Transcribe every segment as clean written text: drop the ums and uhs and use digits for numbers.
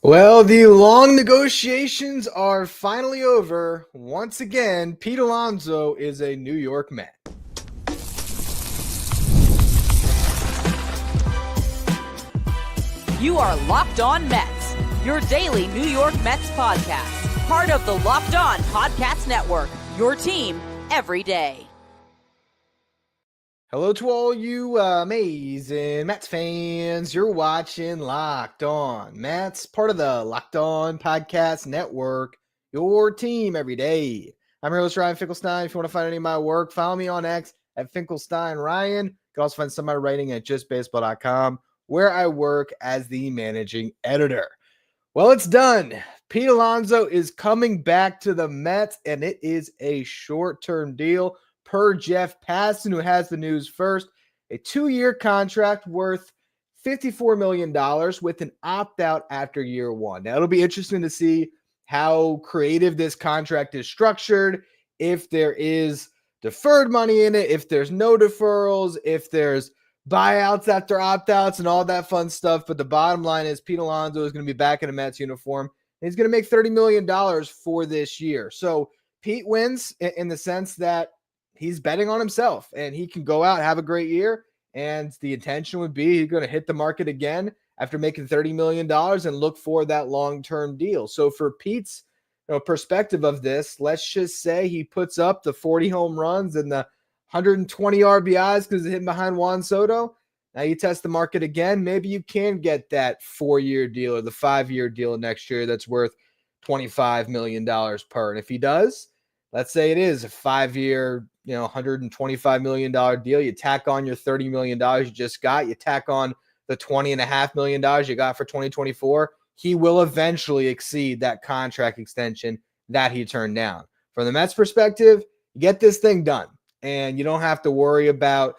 Well, the long negotiations are finally over. Once again, Pete Alonso is a New York Met. You are Locked On Mets, your daily New York Mets podcast. Part of the Locked On Podcast Network, your team every day. Hello to all you amazing Mets fans. You're watching Locked On Mets, part of the Locked On Podcast Network, your team every day. I'm your host, Ryan Finkelstein. If you want to find any of my work, follow me on X at Finkelstein Ryan. You can also find some of my writing at justbaseball.com, where I work as the managing editor. Well, it's done. Pete Alonso is coming back to the Mets, and it is a short-term deal. Per Jeff Passan, who has the news first, a 2-year contract worth $54 million with an opt-out after year one. Now, it'll be interesting to see how creative this contract is structured, if there is deferred money in it, if there's no deferrals, if there's buyouts after opt-outs and all that fun stuff. But the bottom line is Pete Alonso is going to be back in a Mets uniform, and he's going to make $30 million for this year. So Pete wins in the sense that he's betting on himself, and he can go out and have a great year. And the intention would be he's going to hit the market again after making $30 million and look for that long-term deal. So for Pete's perspective of this, let's just say he puts up the 40 home runs and the 120 RBIs because he's hitting behind Juan Soto. Now you test the market again. Maybe you can get that 4-year deal or the 5-year deal next year that's worth $25 million per. And if he does, let's say it is a 5-year, $125 million deal. You tack on your $30 million you just got. You tack on the $20.5 million you got for 2024. He will eventually exceed that contract extension that he turned down. From the Mets perspective, you get this thing done, and you don't have to worry about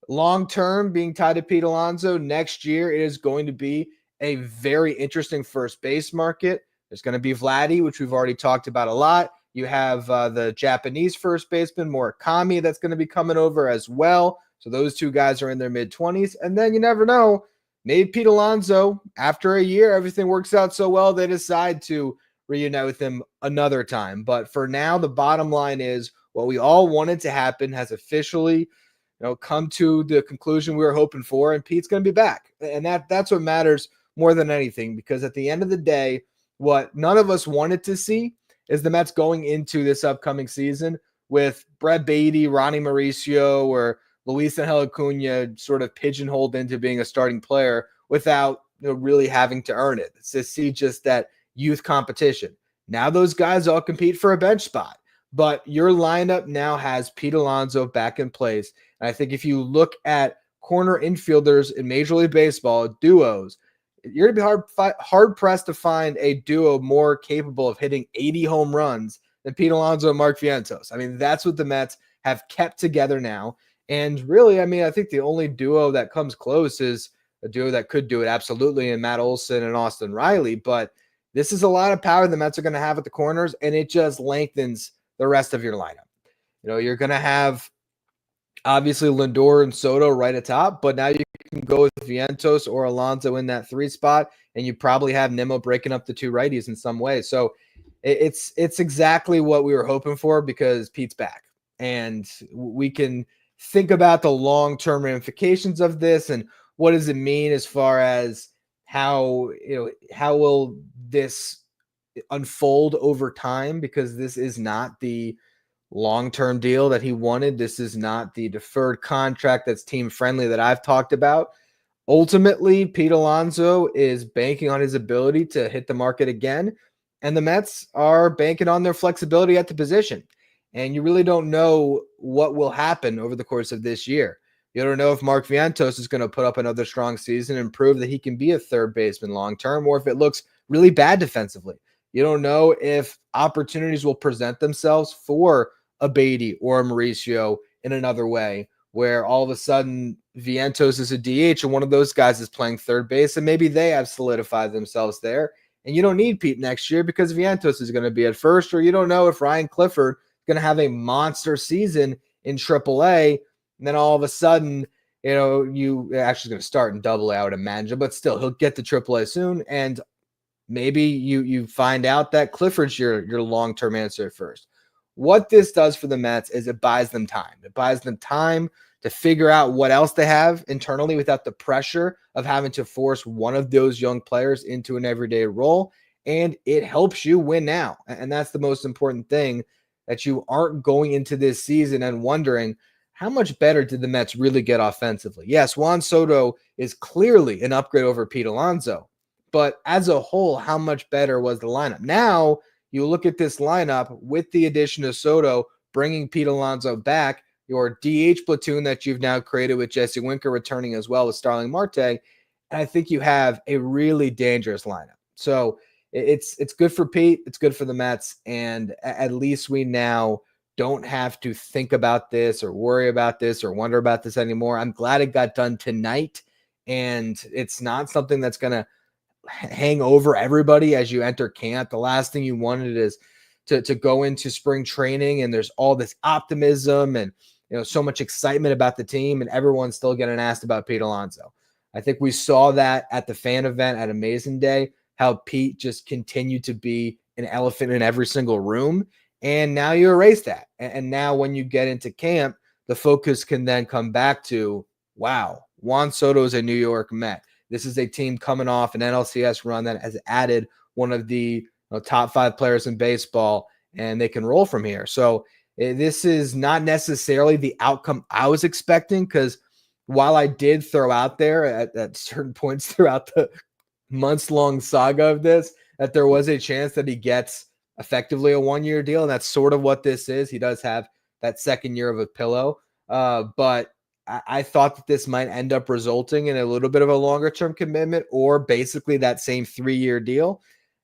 long-term being tied to Pete Alonso. Next year, it is going to be a very interesting first base market. There's going to be Vladi, which we've already talked about a lot. You have the Japanese first baseman, Murakami, that's going to be coming over as well. So those two guys are in their mid-20s. And then you never know, maybe Pete Alonso, after a year, everything works out so well, they decide to reunite with him another time. But for now, the bottom line is what we all wanted to happen has officially come to the conclusion we were hoping for, and Pete's going to be back. And that's what matters more than anything, because at the end of the day, what none of us wanted to see is the Mets going into this upcoming season with Brett Baty, Ronnie Mauricio, or Luis Angel Acuna sort of pigeonholed into being a starting player without really having to earn it. It's to see just that youth competition. Now those guys all compete for a bench spot, but your lineup now has Pete Alonso back in place. And I think if you look at corner infielders in Major League Baseball, duos, you're going to be hard-pressed to find a duo more capable of hitting 80 home runs than Pete Alonso and Mark Vientos. I mean, that's what the Mets have kept together now. And really, I think the only duo that comes close is a duo that could do it absolutely, in Matt Olson and Austin Riley. But this is a lot of power the Mets are going to have at the corners, and it just lengthens the rest of your lineup. You're going to have obviously Lindor and Soto right atop, but now you can go with Vientos or Alonso in that 3 spot, and you probably have Nimmo breaking up the 2 righties in some way. So it's exactly what we were hoping for, because Pete's back, and we can think about the long-term ramifications of this and what does it mean as far as how will this unfold over time, because this is not the long-term deal that he wanted. This is not the deferred contract that's team-friendly that I've talked about. Ultimately, Pete Alonso is banking on his ability to hit the market again, and the Mets are banking on their flexibility at the position. And you really don't know what will happen over the course of this year. You don't know if Mark Vientos is going to put up another strong season and prove that he can be a third baseman long-term, or if it looks really bad defensively. You don't know if opportunities will present themselves for a Baty or a Mauricio in another way, where all of a sudden Vientos is a DH and one of those guys is playing third base, and maybe they have solidified themselves there. And you don't need Pete next year because Vientos is going to be at first, or you don't know if Ryan Clifford is going to have a monster season in AAA, and then all of a sudden, you actually going to start in AA, I would imagine, but still, he'll get to AAA soon, and maybe you find out that Clifford's your long-term answer at first. What this does for the Mets is it buys them time. It buys them time to figure out what else they have internally without the pressure of having to force one of those young players into an everyday role. And it helps you win now. And that's the most important thing, that you aren't going into this season and wondering, how much better did the Mets really get offensively? Yes, Juan Soto is clearly an upgrade over Pete Alonso, but as a whole, how much better was the lineup? Now you look at this lineup with the addition of Soto, bringing Pete Alonso back, your DH platoon that you've now created with Jesse Winker returning as well with Starling Marte, and I think you have a really dangerous lineup. So it's good for Pete, it's good for the Mets, and at least we now don't have to think about this or worry about this or wonder about this anymore. I'm glad it got done tonight, and it's not something that's going to hang over everybody as you enter camp. The last thing you wanted is to go into spring training and there's all this optimism and so much excitement about the team, and everyone's still getting asked about Pete Alonso. I think we saw that at the fan event at Amazing Day, how Pete just continued to be an elephant in every single room. And now you erase that. And now when you get into camp, the focus can then come back to, wow, Juan Soto is a New York Met. This is a team coming off an NLCS run that has added one of the top 5 players in baseball, and they can roll from here. So this is not necessarily the outcome I was expecting, because while I did throw out there at certain points throughout the months-long saga of this that there was a chance that he gets effectively a 1-year deal, and that's sort of what this is. He does have that second year of a pillow, but I thought that this might end up resulting in a little bit of a longer-term commitment or basically that same 3-year deal.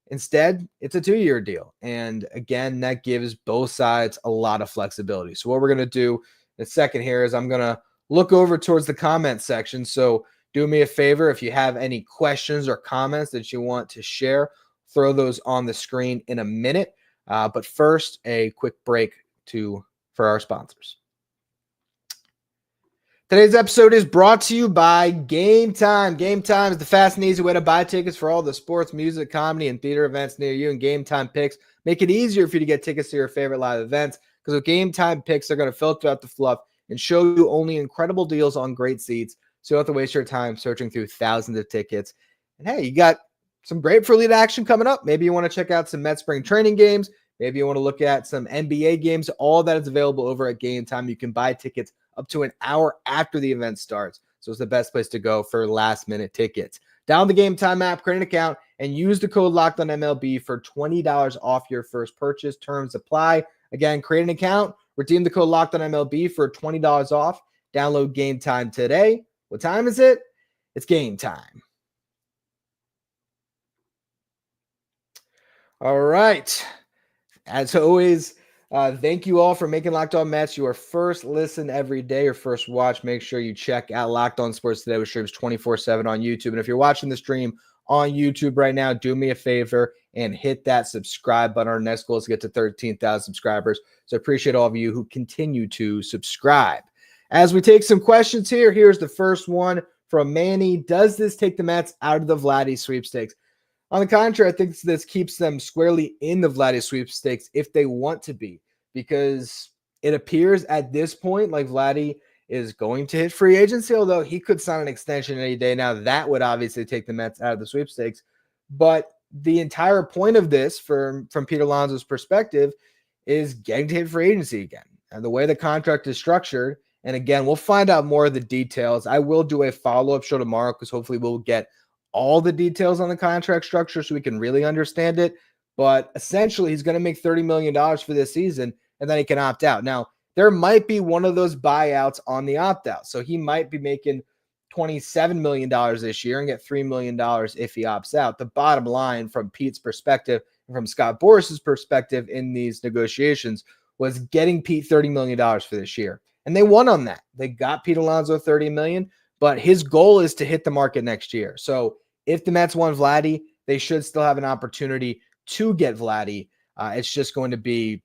Instead, it's a 2-year deal. And again, that gives both sides a lot of flexibility. So what we're going to do in a second here is I'm going to look over towards the comment section. So do me a favor, if you have any questions or comments that you want to share, throw those on the screen in a minute. But first, a quick break for our sponsors. Today's episode is brought to you by Game Time. Game Time is the fast and easy way to buy tickets for all the sports, music, comedy, and theater events near you. And Game Time picks make it easier for you to get tickets to your favorite live events, because with Game Time picks, they're going to filter out the fluff and show you only incredible deals on great seats, so you don't have to waste your time searching through thousands of tickets. And hey, you got some Grapefruit League action coming up. Maybe you want to check out some Mets spring training games. Maybe you want to look at some NBA games. All that is available over at Game Time. You can buy tickets up to an hour after the event starts. So it's the best place to go for last-minute tickets. Download the Game Time app, create an account, and use the code LOCKEDONMLB for $20 off your first purchase. Terms apply. Again, create an account, redeem the code LOCKEDONMLB for $20 off. Download Game Time today. What time is it? It's game time. All right. As always, thank you all for making Locked On Mets your first listen every day, your first watch. Make sure you check out Locked On Sports Today, which streams 24/7 on YouTube. And if you're watching the stream on YouTube right now, do me a favor and hit that subscribe button. Our next goal is to get to 13,000 subscribers. So I appreciate all of you who continue to subscribe. As we take some questions here, here's the first one from Manny. Does this take the Mets out of the Vladi sweepstakes? On the contrary, I think this keeps them squarely in the Vladi sweepstakes if they want to be, because it appears at this point like Vladi is going to hit free agency, although he could sign an extension any day now. That would obviously take the Mets out of the sweepstakes. But the entire point of this, from Pete Alonso's perspective, is getting to hit free agency again. And the way the contract is structured, and again, we'll find out more of the details. I will do a follow-up show tomorrow, because hopefully we'll get all the details on the contract structure so we can really understand it. But essentially, he's going to make $30 million for this season, and then he can opt out. Now, there might be one of those buyouts on the opt-out. So he might be making $27 million this year and get $3 million if he opts out. The bottom line, from Pete's perspective and from Scott Boras' perspective in these negotiations, was getting Pete $30 million for this year. And they won on that. They got Pete Alonso $30 million, but his goal is to hit the market next year. So if the Mets want Vladi, they should still have an opportunity to get Vladi. It's just going to be,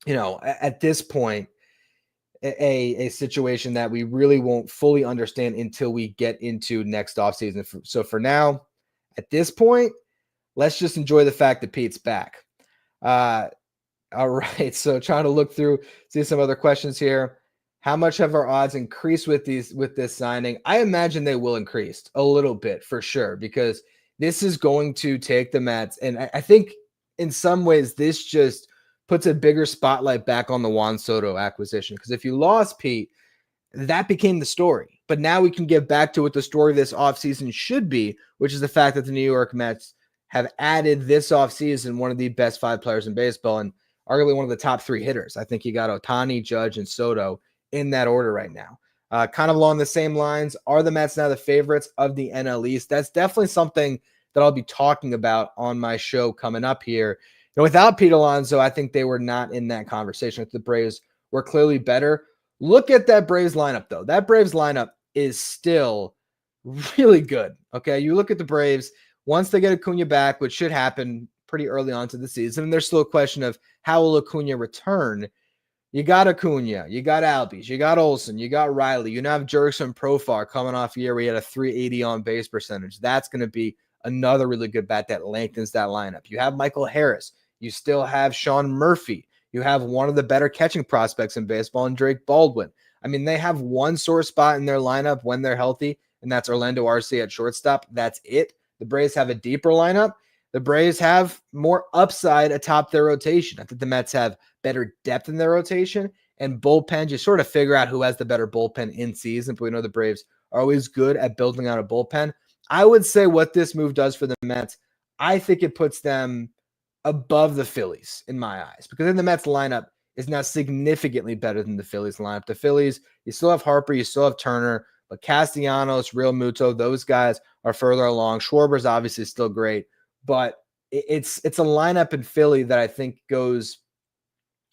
at this point, a situation that we really won't fully understand until we get into next offseason. So for now, at this point, let's just enjoy the fact that Pete's back. All right. So trying to look through, see some other questions here. How much have our odds increased with this signing? I imagine they will increase a little bit for sure, because this is going to take the Mets. And I think in some ways, this just puts a bigger spotlight back on the Juan Soto acquisition. Because if you lost Pete, that became the story. But now we can get back to what the story of this offseason should be, which is the fact that the New York Mets have added this offseason one of the best 5 players in baseball and arguably one of the top 3 hitters. I think you got Ohtani, Judge, and Soto in that order right now. Kind of along the same lines, are the Mets now the favorites of the NL East? That's definitely something that I'll be talking about on my show coming up here. Without Pete Alonso, I think they were not in that conversation. The Braves were clearly better. Look at that Braves lineup, though. That Braves lineup is still really good. Okay, you look at the Braves, once they get Acuna back, which should happen pretty early on to the season, and there's still a question of how will Acuna return. You got Acuna, you got Albies, you got Olsen, you got Riley, you now have Jurickson Profar coming off a year where he had a 380 on base percentage. That's going to be another really good bat that lengthens that lineup. You have Michael Harris. You still have Sean Murphy. You have one of the better catching prospects in baseball in Drake Baldwin. I mean, they have one sore spot in their lineup when they're healthy, and that's Orlando Arce at shortstop. That's it. The Braves have a deeper lineup. The Braves have more upside atop their rotation. I think the Mets have better depth in their rotation, and bullpen, you sort of figure out who has the better bullpen in season, but we know the Braves are always good at building out a bullpen. I would say what this move does for the Mets, I think it puts them above the Phillies in my eyes, because then the Mets lineup is now significantly better than the Phillies lineup. The Phillies, you still have Harper, you still have Turner, but Castellanos, Real Muto, those guys are further along. Schwarber's obviously still great, but it's a lineup in Philly that I think goes,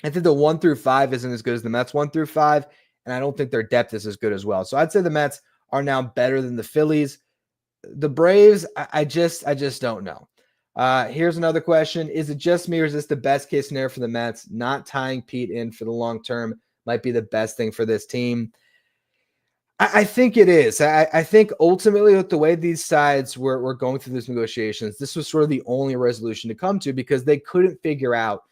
I think the 1 through 5 isn't as good as the Mets 1 through 5, and I don't think their depth is as good as well. So I'd say the Mets are now better than the Phillies. The Braves, I just don't know. Here's another question. Is it just me, or is this the best case scenario for the Mets? Not tying Pete in for the long term might be the best thing for this team. I think it is. I think ultimately with the way these sides were going through these negotiations, this was sort of the only resolution to come to, because they couldn't figure out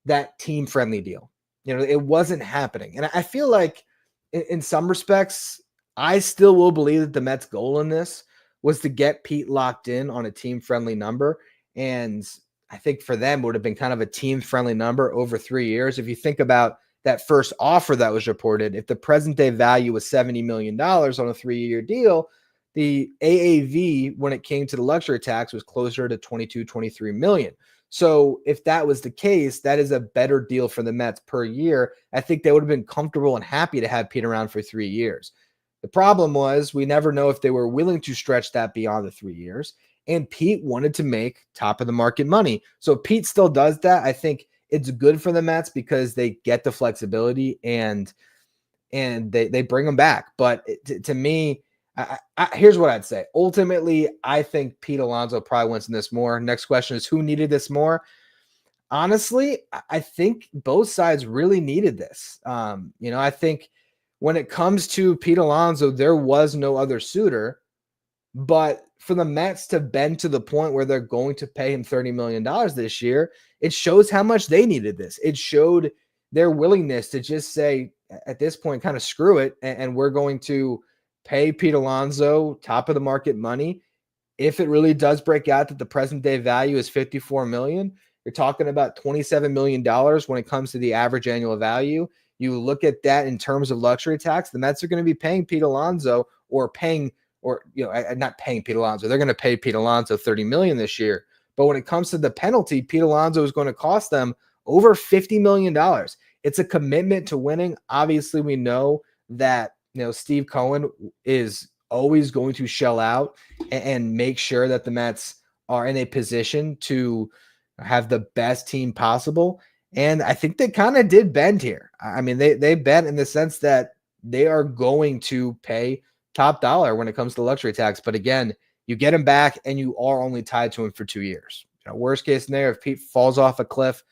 that team-friendly deal. It wasn't happening. And I feel like in some respects, I still will believe that the Mets' goal in this was to get Pete locked in on a team-friendly number. And I think for them, it would have been kind of a team-friendly number over 3 years. If you think about that first offer that was reported, if the present day value was $70 million on a 3-year deal, the AAV when it came to the luxury tax was closer to 22, 23 million. So if that was the case, that is a better deal for the Mets per year. I think they would have been comfortable and happy to have Pete around for 3 years. The problem was we never know if they were willing to stretch that beyond the 3 years. And Pete wanted to make top of the market money. So Pete still does that. I think it's good for the Mets because they get the flexibility and they bring them back. But to me, here's what I'd say. Ultimately, I think Pete Alonso probably wins in this more. Next question is, who needed this more? Honestly, I think both sides really needed this. I think when it comes to Pete Alonso, there was no other suitor. But for the Mets to bend to the point where they're going to pay him $30 million this year, it shows how much they needed this. It showed their willingness to just say, at this point, kind of screw it, and we're going to pay Pete Alonso top of the market money. If it really does break out that the present day value is $54 million, you're talking about $27 million when it comes to the average annual value. You look at that in terms of luxury tax, the Mets are going to be paying Pete Alonso not paying Pete Alonso. They're going to pay Pete Alonso $30 million this year. But when it comes to the penalty, Pete Alonso is going to cost them over $50 million. It's a commitment to winning. Obviously, we know that Steve Cohen is always going to shell out and make sure that the Mets are in a position to have the best team possible. And I think they kind of did bend here. I mean, they bent in the sense that they are going to pay top dollar when it comes to luxury tax. But again, you get him back and you are only tied to him for 2 years. Worst case scenario, if Pete falls off a cliff,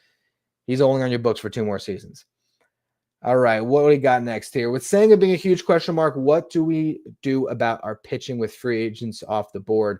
he's only on your books for 2 more seasons. All right, what do we got next here? With Senga being a huge question mark, what do we do about our pitching with free agents off the board?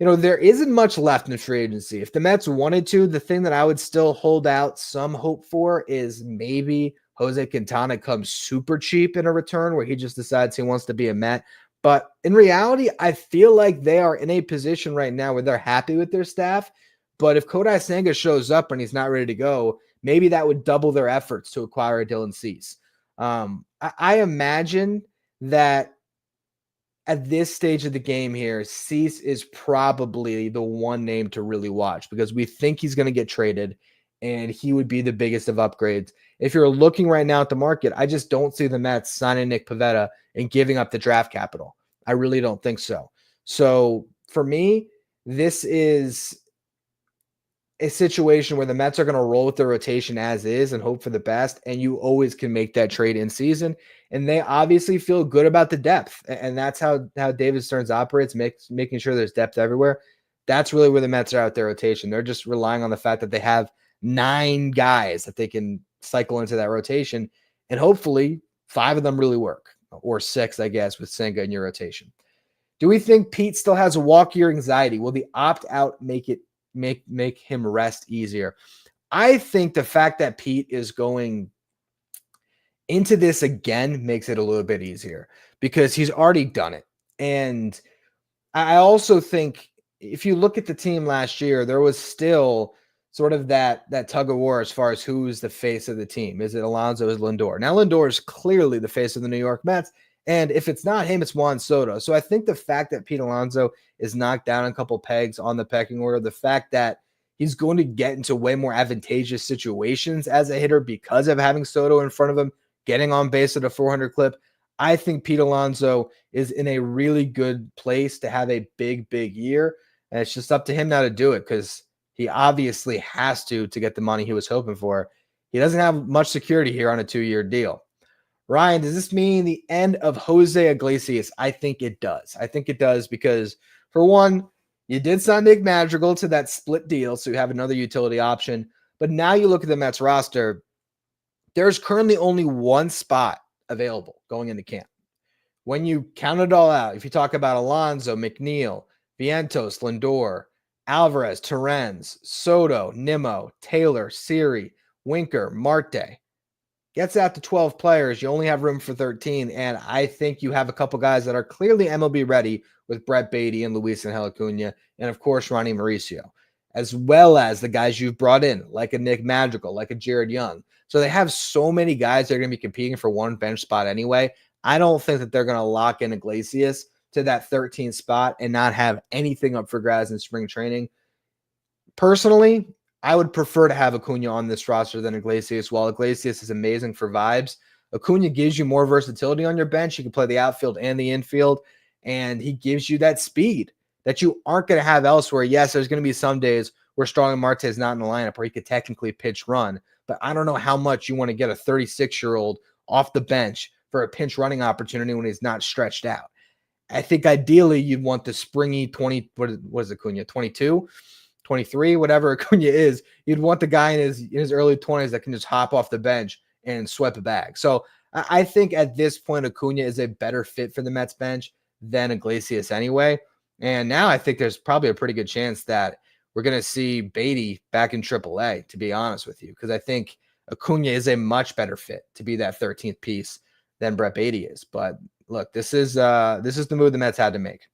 There isn't much left in free agency. If the Mets wanted to, the thing that I would still hold out some hope for is maybe Jose Quintana comes super cheap in a return where he just decides he wants to be a Met. But in reality, I feel like they are in a position right now where they're happy with their staff. But if Kodai Senga shows up and he's not ready to go, maybe that would double their efforts to acquire a Dylan Cease. I imagine that at this stage of the game here, Cease is probably the one name to really watch because we think he's going to get traded and he would be the biggest of upgrades. If you're looking right now at the market, I just don't see the Mets signing Nick Pivetta and giving up the draft capital. I really don't think so. So for me, this is a situation where the Mets are going to roll with their rotation as is and hope for the best. And you always can make that trade in season. And they obviously feel good about the depth. And that's how David Stearns operates, making sure there's depth everywhere. That's really where the Mets are out their rotation. They're just relying on the fact that they have 9 guys that they can cycle into that rotation. And hopefully 5 of them really work, or 6, I guess, with Senga in your rotation. Do we think Pete still has walk year anxiety? Will the opt-out make him rest easier? I think the fact that Pete is going into this again makes it a little bit easier because he's already done it. And I also think if you look at the team last year, there was still sort of that tug of war as far as who's the face of the team. Is it Alonso? Is Lindor? Now Lindor is clearly the face of the New York Mets. And if it's not him, it's Juan Soto. So I think the fact that Pete Alonso is knocked down a couple pegs on the pecking order, the fact that he's going to get into way more advantageous situations as a hitter because of having Soto in front of him, getting on base at a 400 clip, I think Pete Alonso is in a really good place to have a big, big year. And it's just up to him now to do it because he obviously has to get the money he was hoping for. He doesn't have much security here on a 2-year deal. Ryan, does this mean the end of Jose Iglesias? I think it does. I think it does because, for one, you did sign Nick Madrigal to that split deal, so you have another utility option. But now you look at the Mets roster, there's currently only one spot available going into camp. When you count it all out, if you talk about Alonso, McNeil, Vientos, Lindor, Alvarez, Terrens, Soto, Nimmo, Taylor, Siri, Winker, Marte, gets out to 12 players, you only have room for 13. And I think you have a couple guys that are clearly MLB ready with Brett Baty and Luis Angel Acuna, and of course, Ronnie Mauricio, as well as the guys you've brought in, like a Nick Madrigal, like a Jared Young. So they have so many guys that are going to be competing for one bench spot anyway. I don't think that they're going to lock in Iglesias to that 13th spot and not have anything up for grabs in spring training. Personally, I would prefer to have Acuna on this roster than Iglesias. While Iglesias is amazing for vibes, Acuna gives you more versatility on your bench. You can play the outfield and the infield, and he gives you that speed that you aren't going to have elsewhere. Yes, there's going to be some days where Starling Marte is not in the lineup where he could technically pitch run, but I don't know how much you want to get a 36-year-old off the bench for a pinch running opportunity when he's not stretched out. I think ideally you'd want the springy 20, what is Acuna, 22? 23, whatever Acuna is, you'd want the guy in his early 20s that can just hop off the bench and sweep a bag. So I think at this point, Acuna is a better fit for the Mets bench than Iglesias anyway. And now I think there's probably a pretty good chance that we're going to see Baty back in AAA, to be honest with you, because I think Acuna is a much better fit to be that 13th piece than Brett Baty is. But look, this is the move the Mets had to make.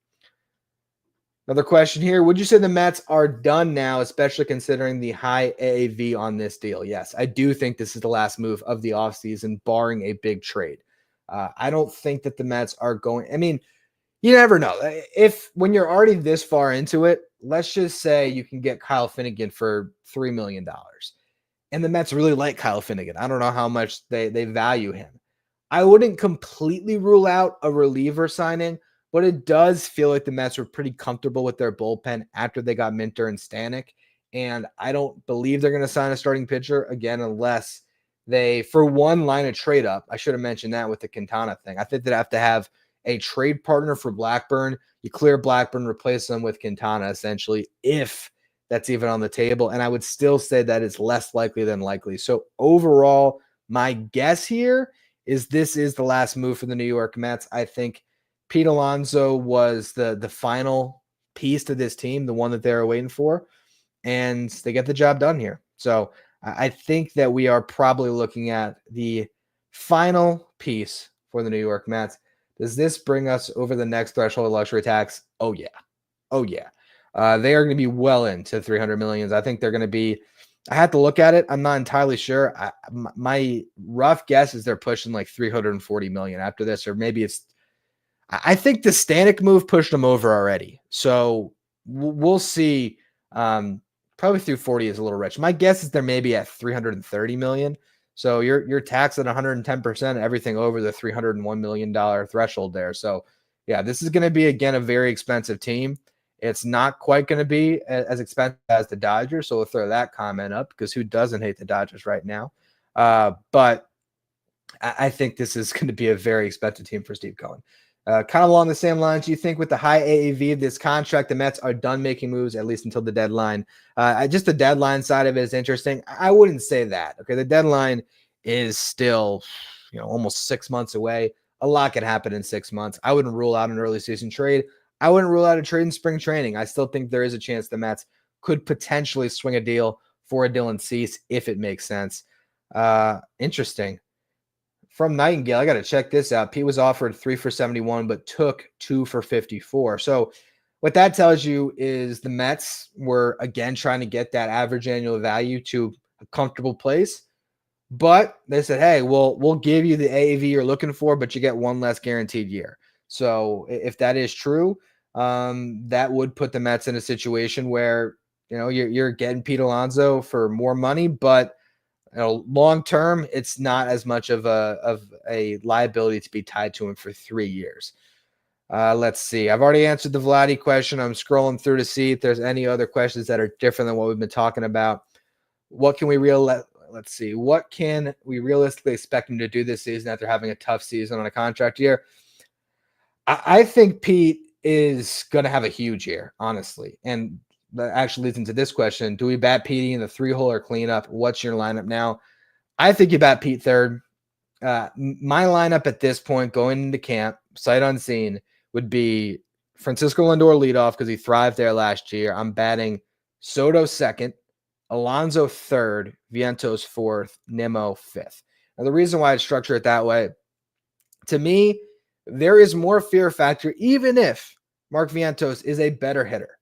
Another question here. Would you say the Mets are done now, especially considering the high AAV on this deal? Yes, I do think this is the last move of the offseason, barring a big trade. I don't think that the Mets are going – I mean, you never know. When you're already this far into it, let's just say you can get Kyle Finnegan for $3 million. And the Mets really like Kyle Finnegan. I don't know how much they value him. I wouldn't completely rule out a reliever signing, but it does feel like the Mets were pretty comfortable with their bullpen after they got Minter and Stanek. And I don't believe they're going to sign a starting pitcher again unless they, for one, line a trade up. I should have mentioned that with the Quintana thing. I think they'd have to have a trade partner for Blackburn. You clear Blackburn, replace them with Quintana, essentially, if that's even on the table. And I would still say that it's less likely than likely. So overall, my guess here is this is the last move for the New York Mets. I think Pete Alonso was the final piece to this team, the one that they were waiting for, and they get the job done here. So I think that we are probably looking at the final piece for the New York Mets. Does this bring us over the next threshold of luxury tax? Oh, yeah. Oh, yeah. They are going to be well into 300 millions. I think they're going to be, I had to look at it. I'm not entirely sure. My rough guess is they're pushing like 340 million after this, or maybe it's, I think the Stanek move pushed them over already. So we'll see. Probably through 40 is a little rich. My guess is they're maybe at 330 million. So you're taxed at 110%, everything over the $301 million threshold there. So yeah, this is going to be, again, a very expensive team. It's not quite going to be as expensive as the Dodgers. So we'll throw that comment up, because who doesn't hate the Dodgers right now? But I think this is going to be a very expensive team for Steve Cohen. Kind of along the same lines, do you think with the high AAV of this contract, the Mets are done making moves, at least until the deadline? Just the deadline side of it is interesting. I wouldn't say that. Okay, the deadline is still, almost 6 months away. A lot can happen in 6 months. I wouldn't rule out an early season trade. I wouldn't rule out a trade in spring training. I still think there is a chance the Mets could potentially swing a deal for a Dylan Cease if it makes sense. Interesting. From Nightingale, I got to check this out. Pete was offered 3 for 71, but took 2 for 54. So what that tells you is the Mets were, again, trying to get that average annual value to a comfortable place. But they said, hey, we'll give you the AAV you're looking for, but you get one less guaranteed year. So if that is true, that would put the Mets in a situation where, you're getting Pete Alonso for more money, but long term, it's not as much of a liability to be tied to him for 3 years. Let's see. I've already answered the Vladi question. I'm scrolling through to see if there's any other questions that are different than what we've been talking about. What can we What can we realistically expect him to do this season after having a tough season on a contract year? I think Pete is going to have a huge year, honestly. And that actually leads into this question. Do we bat Petey in the 3-hole or cleanup? What's your lineup now? I think you bat Pete third. My lineup at this point going into camp, sight unseen, would be Francisco Lindor leadoff because he thrived there last year. I'm batting Soto second, Alonso third, Vientos fourth, Nimmo fifth. Now, the reason why I structure it that way, to me, there is more fear factor, even if Mark Vientos is a better hitter.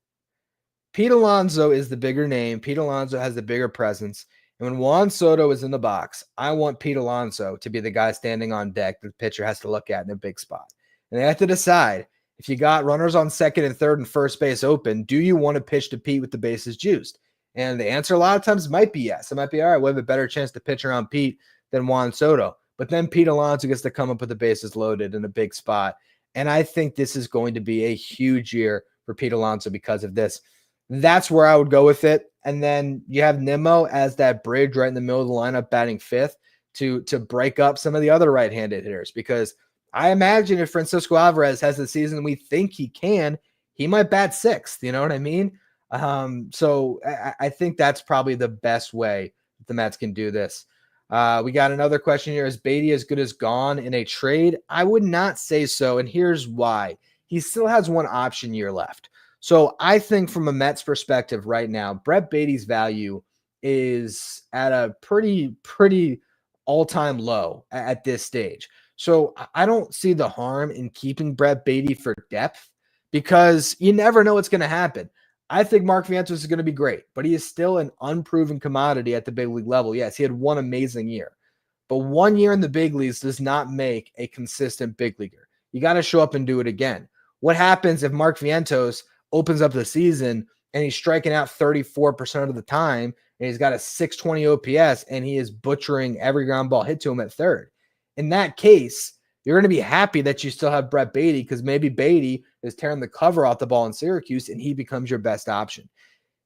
Pete Alonso is the bigger name. Pete Alonso has the bigger presence. And when Juan Soto is in the box, I want Pete Alonso to be the guy standing on deck that the pitcher has to look at in a big spot. And they have to decide, if you got runners on second and third and first base open, do you want to pitch to Pete with the bases juiced? And the answer a lot of times might be yes. It might be, all right, we have a better chance to pitch around Pete than Juan Soto. But then Pete Alonso gets to come up with the bases loaded in a big spot. And I think this is going to be a huge year for Pete Alonso because of this. That's where I would go with it. And then you have Nimmo as that bridge right in the middle of the lineup batting fifth to break up some of the other right-handed hitters. Because I imagine if Francisco Alvarez has the season we think he can, he might bat sixth. You know what I mean? So I think that's probably the best way the Mets can do this. We got another question here. Is Baty as good as gone in a trade? I would not say so. And here's why. He still has one option year left. So I think from a Mets perspective right now, Brett Baty's value is at a pretty all-time low at this stage. So I don't see the harm in keeping Brett Baty for depth because you never know what's going to happen. I think Mark Vientos is going to be great, but he is still an unproven commodity at the big league level. Yes, he had one amazing year, but 1 year in the big leagues does not make a consistent big leaguer. You got to show up and do it again. What happens if Mark Vientos opens up the season and he's striking out 34% of the time and he's got a 620 OPS and he is butchering every ground ball hit to him at third? In that case, you're going to be happy that you still have Brett Baty because maybe Baty is tearing the cover off the ball in Syracuse and he becomes your best option.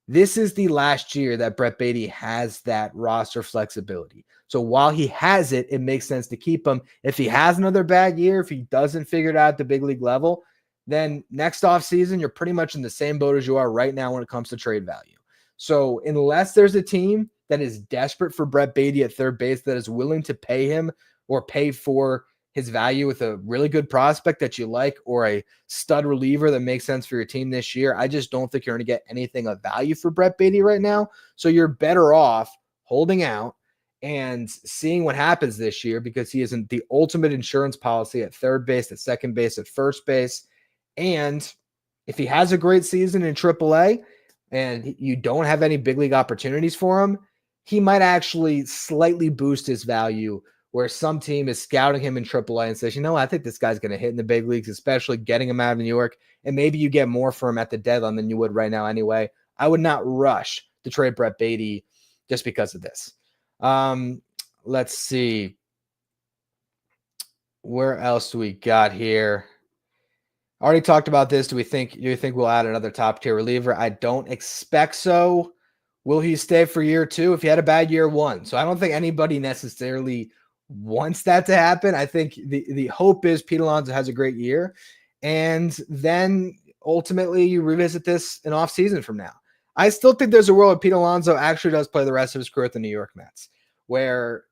This is the last year that Brett Baty has that roster flexibility. So while he has it, it makes sense to keep him. If he has another bad year, if he doesn't figure it out at the big league level, then next offseason, you're pretty much in the same boat as you are right now when it comes to trade value. So unless there's a team that is desperate for Brett Baty at third base that is willing to pay him or pay for his value with a really good prospect that you like or a stud reliever that makes sense for your team this year, I just don't think you're going to get anything of value for Brett Baty right now. So you're better off holding out and seeing what happens this year, because he isn't the ultimate insurance policy at third base, at second base, at first base. And if he has a great season in AAA and you don't have any big league opportunities for him, he might actually slightly boost his value, where some team is scouting him in AAA and says, I think this guy's going to hit in the big leagues, especially getting him out of New York. And maybe you get more for him at the deadline than you would right now anyway. I would not rush to trade Brett Baty just because of this. Let's see. Where else do we got here? Already talked about this. Do you think we'll add another top tier reliever? I don't expect so. Will he stay for year two if he had a bad year one? So I don't think anybody necessarily wants that to happen. I think the hope is Pete Alonso has a great year, and then ultimately you revisit this in offseason from now. I still think there's a world where Pete Alonso actually does play the rest of his career at the New York Mets, where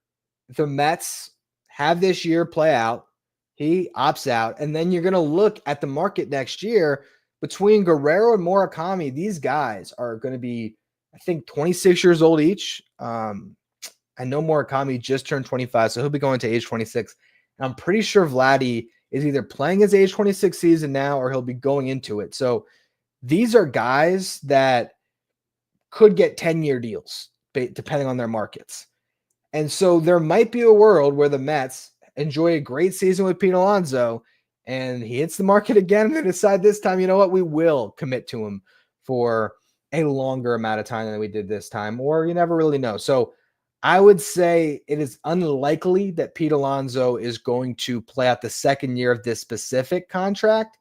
the Mets have this year play out, he opts out, and then you're going to look at the market next year between Guerrero and Murakami. These guys are going to be, I think, 26 years old each. I know Murakami just turned 25, so he'll be going to age 26. And I'm pretty sure Vladi is either playing his age 26 season now or he'll be going into it. So these are guys that could get 10-year deals depending on their markets. And so there might be a world where the Mets enjoy a great season with Pete Alonso and he hits the market again and they decide this time, we will commit to him for a longer amount of time than we did this time, or you never really know. So I would say it is unlikely that Pete Alonso is going to play out the second year of this specific contract,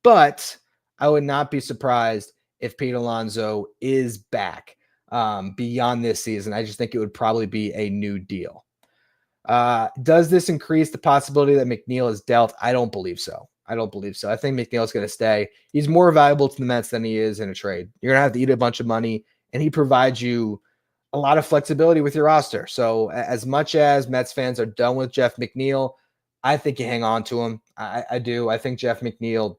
but I would not be surprised if Pete Alonso is back beyond this season. I just think it would probably be a new deal. Does this increase the possibility that McNeil is dealt? I don't believe so. I think McNeil's going to stay. He's more valuable to the Mets than he is in a trade. You're going to have to eat a bunch of money, and he provides you a lot of flexibility with your roster. So as much as Mets fans are done with Jeff McNeil, I think you hang on to him. I do. I think Jeff McNeil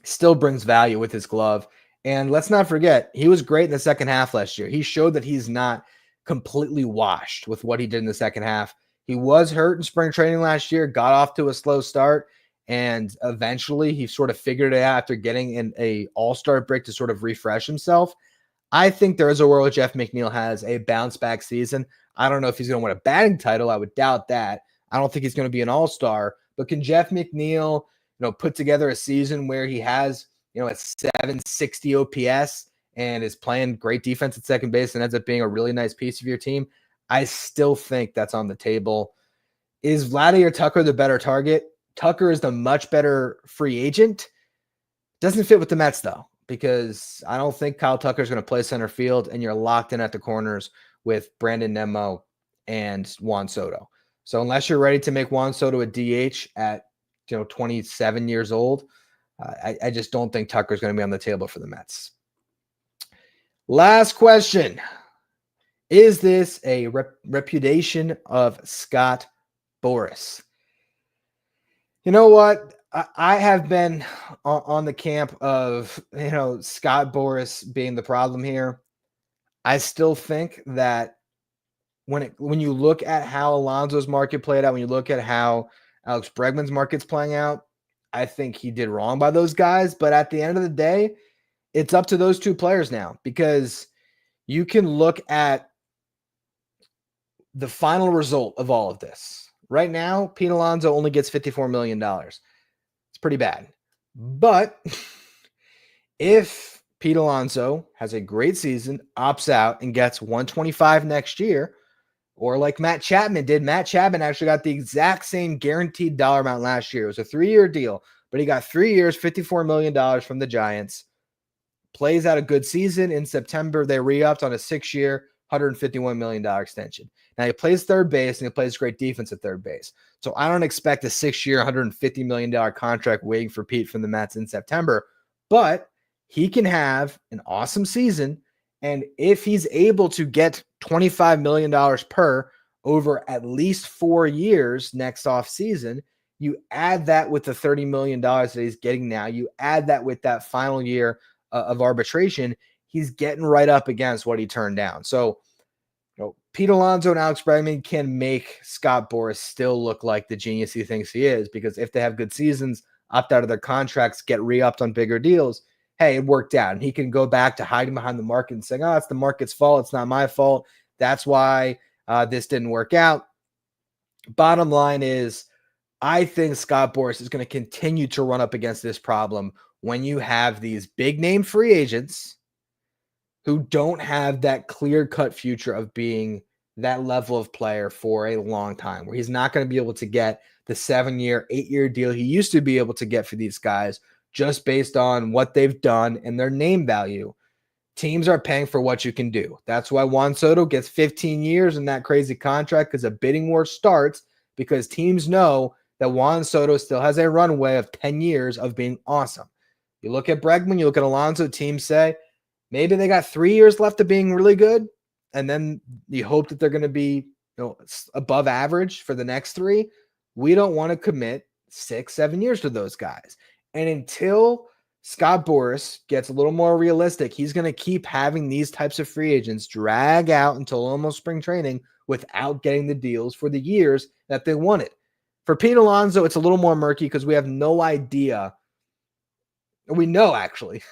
still brings value with his glove. And let's not forget, he was great in the second half last year. He showed that he's not completely washed with what he did in the second half. He was hurt in spring training last year, got off to a slow start, and eventually he sort of figured it out after getting in a all-star break to sort of refresh himself. I think there is a world Jeff McNeil has a bounce-back season. I don't know if he's going to win a batting title. I would doubt that. I don't think he's going to be an all-star. But can Jeff McNeil, put together a season where he has, a 760 OPS and is playing great defense at second base and ends up being a really nice piece of your team? I still think that's on the table. Is Vladi or Tucker the better target? Tucker is the much better free agent. Doesn't fit with the Mets, though, because I don't think Kyle Tucker is going to play center field, and you're locked in at the corners with Brandon Nimmo and Juan Soto. So unless you're ready to make Juan Soto a DH at 27 years old, I just don't think Tucker is going to be on the table for the Mets. Last question. Is this a repudiation of Scott Boras? You know what? I have been on the camp of, Scott Boras being the problem here. I still think that when you look at how Alonso's market played out, when you look at how Alex Bregman's market's playing out, I think he did wrong by those guys. But at the end of the day, it's up to those two players now, because you can look at the final result of all of this. Right now, Pete Alonso only gets $54 million. It's pretty bad. But if Pete Alonso has a great season, opts out, and gets $125 next year, or like Matt Chapman did, Matt Chapman actually got the exact same guaranteed dollar amount last year. It was a 3-year deal, but he got 3 years, $54 million from the Giants. Plays out a good season. In September, they re-upped on a 6-year, $151 million extension. Now, he plays third base, and he plays great defense at third base. So I don't expect a 6-year, $150 million contract waiting for Pete from the Mets in September. But he can have an awesome season, and if he's able to get $25 million per over at least 4 years next offseason. You add that with the $30 million that he's getting now. You add that with that final year of arbitration. He's getting right up against what he turned down. So, Pete Alonso and Alex Bregman can make Scott Boras still look like the genius he thinks he is, because if they have good seasons, opt out of their contracts, get re-upped on bigger deals, hey, it worked out. And he can go back to hiding behind the market and saying, oh, it's the market's fault. It's not my fault. That's why this didn't work out. Bottom line is, I think Scott Boras is going to continue to run up against this problem when you have these big name free agents who don't have that clear-cut future of being that level of player for a long time, where he's not going to be able to get the 7-year, 8-year deal he used to be able to get for these guys just based on what they've done and their name value. Teams are paying for what you can do. That's why Juan Soto gets 15 years in that crazy contract, because a bidding war starts because teams know that Juan Soto still has a runway of 10 years of being awesome. You look at Bregman, you look at Alonso, teams say, maybe they got 3 years left of being really good, and then you hope that they're going to be, above average for the next 3. We don't want to commit 6-7 years to those guys. And until Scott Boras gets a little more realistic, he's going to keep having these types of free agents drag out until almost spring training without getting the deals for the years that they wanted. For Pete Alonso, it's a little more murky because we have no idea. We know, actually,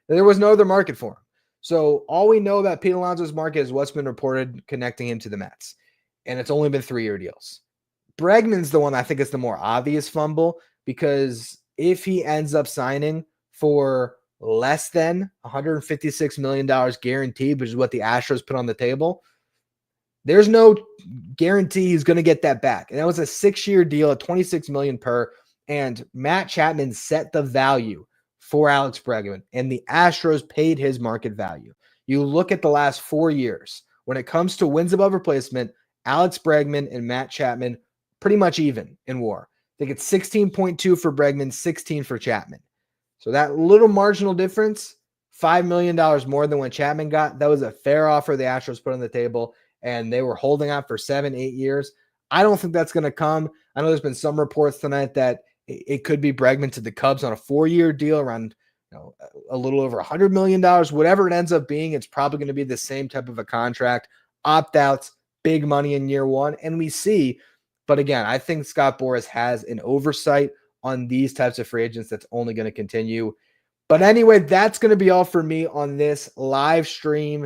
there was no other market for him. So all we know about Pete Alonso's market is what's been reported connecting him to the Mets. And it's only been 3-year deals. Bregman's the one I think is the more obvious fumble, because if he ends up signing for less than $156 million guaranteed, which is what the Astros put on the table, there's no guarantee he's going to get that back. And that was a 6-year deal at $26 million per. And Matt Chapman set the value for Alex Bregman, and the Astros paid his market value. You look at the last 4 years, when it comes to wins above replacement, Alex Bregman and Matt Chapman pretty much even in WAR. I think it's 16.2 for Bregman, 16 for Chapman. So that little marginal difference, $5 million more than what Chapman got, that was a fair offer the Astros put on the table, and they were holding out for 7-8 years. I don't think that's going to come. I know there's been some reports tonight that it could be Bregman to the Cubs on a 4-year deal around a little over $100 million. Whatever it ends up being, it's probably going to be the same type of a contract. Opt-outs, big money in year 1, and we see. But again, I think Scott Boras has an oversight on these types of free agents that's only going to continue. But anyway, that's going to be all for me on this live stream.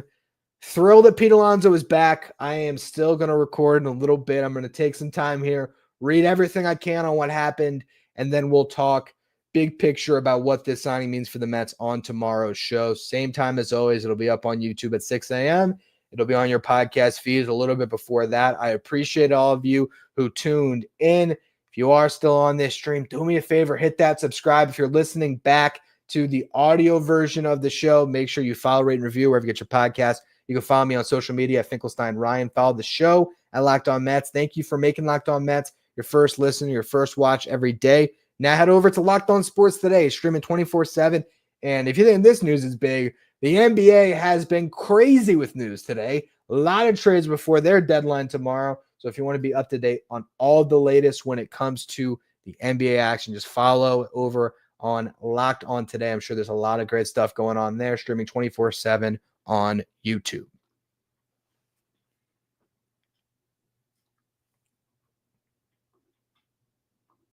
Thrilled that Pete Alonso is back. I am still going to record in a little bit. I'm going to take some time here, read everything I can on what happened, and then we'll talk big picture about what this signing means for the Mets on tomorrow's show. Same time as always. It'll be up on YouTube at 6 a.m. It'll be on your podcast feeds a little bit before that. I appreciate all of you who tuned in. If you are still on this stream, do me a favor, hit that subscribe. If you're listening back to the audio version of the show, make sure you follow, rate, and review wherever you get your podcast. You can follow me on social media at Finkelstein Ryan. Follow the show at Locked On Mets. Thank you for making Locked On Mets your first listen, your first watch every day. Now head over to Locked On Sports Today, streaming 24/7. And if you think this news is big, the NBA has been crazy with news today. A lot of trades before their deadline tomorrow. So if you want to be up to date on all the latest when it comes to the NBA action, just follow over on Locked On Today. I'm sure there's a lot of great stuff going on there, streaming 24/7 on YouTube.